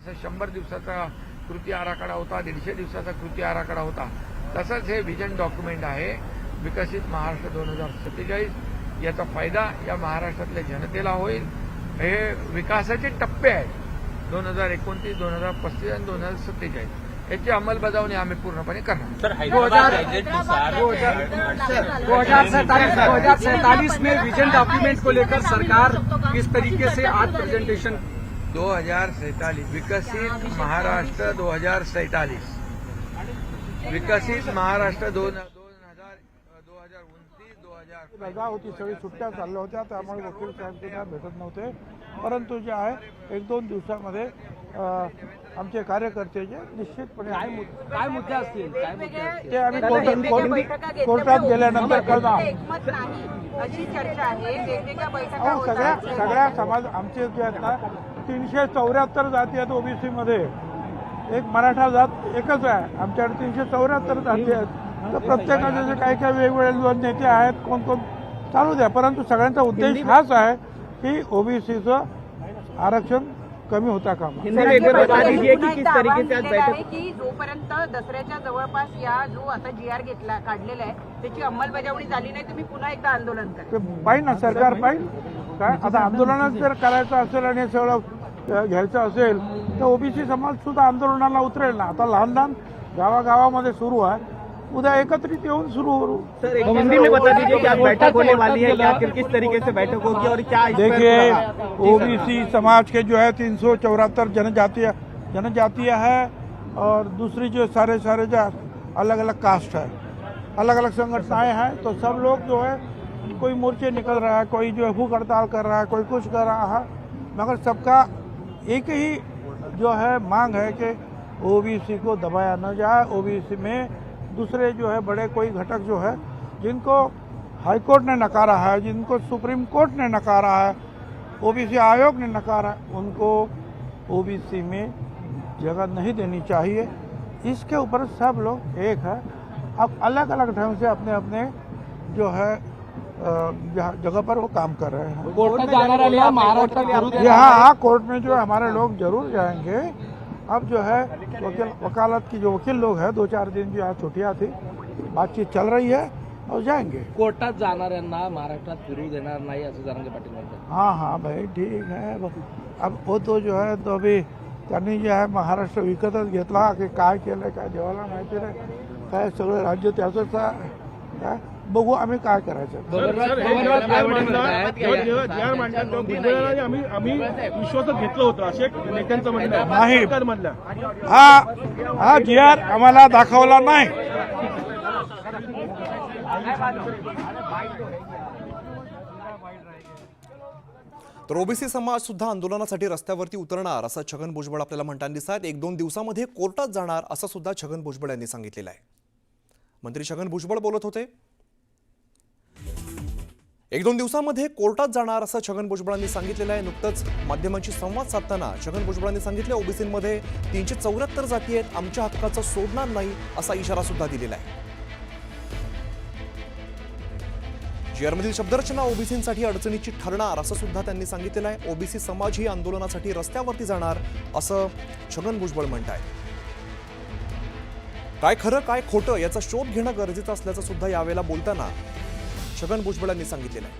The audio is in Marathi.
100 दिवसाचा कृती आराखडा होता, 150 दिवसाचा कृती आराखडा होता. तसंच हे व्हिजन डॉक्युमेंट आहे विकसित महाराष्ट्र 2047. याचा फायदा या महाराष्ट्रातल्या जनतेला होईल. हे विकासाचे टप्पे आहेत 2029, 2035 आणि 2047. याची अंमलबजावणी आम्ही पूर्णपणे करणार. 2047 में विजन डॉक्यूमेंट को लेकर सरकार किस तरीके से आज प्रेजेंटेशन 2047 विकसित महाराष्ट्र 2047 विकसित महाराष्ट्र 2029-2000 रजा होती, सगळी सुट्ट्या चालल्या होत्या, त्यामुळे वकील साहेब सुद्धा भेटत नव्हते. परंतु जे आहे 1-2 दिवसामध्ये आमचे कार्यकर्ते जे निश्चितपणे काय मुद्दे असतील ते आम्ही कोर्टात गेल्यानंतर कळणार. अशी चर्चा आहे. वेगवेगळ्या बैठका सगळ्या समाज आमचे जे आहेत ना 374 जाती आहेत ओबीसी मध्ये. एक मराठा जात एकच आहे आमच्याकडे. 374 जाती आहेत. तर प्रत्येकाचे जे काही काही वेगवेगळे नेते आहेत कोण कोण चालू द्या, परंतु सगळ्यांचा उद्देश हाच आहे की ओबीसीचं आरक्षण कमी होता कामा. की जोपर्यंत दसऱ्याच्या जवळपास या जो आता GR काढलेला आहे त्याची अंमलबजावणी झाली नाही, तुम्ही पुन्हा एकदा आंदोलन करा. पाहिजे ना, सरकार पाहिजे काय. आता आंदोलनच जर करायचं असेल आणि सगळं घ्यायचं असेल तर ओबीसी समाज सुद्धा आंदोलनाला उतरेल ना. आता लहान लहान गावागावामध्ये सुरू आहे, उद्या एकत्रित येऊन सुरू हो. हिंदी में बता दीजिए कि आज बैठक होने वाली है, क्या किस तरीके से बैठक होगी और क्या? देखिए ओबीसी समाज के जो है 374 जनजातीय है और दूसरी जो सारे जो अलग अलग कास्ट है, अलग अलग संगठनाएं हैं. तो सब लोग जो है कोई मोर्चे निकल रहा है, कोई जो है भूख हड़ताल कर रहा है, कोई कुछ कर रहा है, मगर सबका एक ही जो है मांग है कि ओबीसी को दबाया न जाए. ओबीसी में दूसरे जो है बड़े कोई घटक जो है जिनको हाईकोर्ट ने नकारा है, जिनको सुप्रीम कोर्ट ने नकारा है, ओबीसी आयोग ने नकारा है, उनको ओबीसी में जगह नहीं देनी चाहिए. इसके ऊपर सब लोग एक है. अब अलग अलग ढंग से अपने अपने जो है जगह पर वो काम कर रहे हैं. यहाँ कोर्ट में जो हमारे लोग जरूर जाएंगे. अब जो है वकालत की जो वकील लोग हैं 2-4 दिन जो आज छुट्टियां थी, बातचीत चल रही है और जाएंगे. कोर्टात जाणाऱ्यांना महाराष्ट्रात फिरू देणार नाही असं जरांगे पाटील म्हणतात. हाँ भाई ठीक है. अब वो तो जो है तो अभी त्यांनी जे आहे महाराष्ट्र विकतच घेतला की काय केलं काय देवाला माहिती नाही. काय सगळं राज्य त्याचंच काय बघू आम्ही काय करायचं. आम्ही विश्वासात घेतलं होतं असे नेत्यांचं म्हणणं आहे. नाही हा GR आम्हाला दाखवला नाही. तर ओबीसी समाज सुद्धा आंदोलनासाठी रस्त्यावरती उतरणार असं छगन भुजबळ आपल्याला म्हणताना दिसतात. 1-2 दिवसामध्ये कोर्टात जाणार असं सुद्धा छगन भुजबळ यांनी सांगितलेलं आहे. मंत्री छगन भुजबळ बोलत होते. 1-2 दिवसामध्ये कोर्टात जाणार असं छगन भुजबळांनी सांगितलेलं आहे. नुकतंच माध्यमांशी संवाद साधताना छगन भुजबळांनी सांगितलं ओबीसीमध्ये 374 जाती आहेत, आमच्या हक्काचं सोडणार नाही असा इशारा सुद्धा दिलेला आहे. GRमधील शब्दरचना ओबीसींसाठी अडचणीची ठरणार असं सुद्धा त्यांनी सांगितलेलं आहे. ओबीसी समाज ही आंदोलनासाठी रस्त्यावरती जाणार असं छगन भुजबळ म्हणतायत. काय खरं काय खोटं याचा शोध घेणं गरजेचं असल्याचं सुद्धा यावेळेला बोलताना छगन भुजबळ यांनी सांगितलेलं आहे.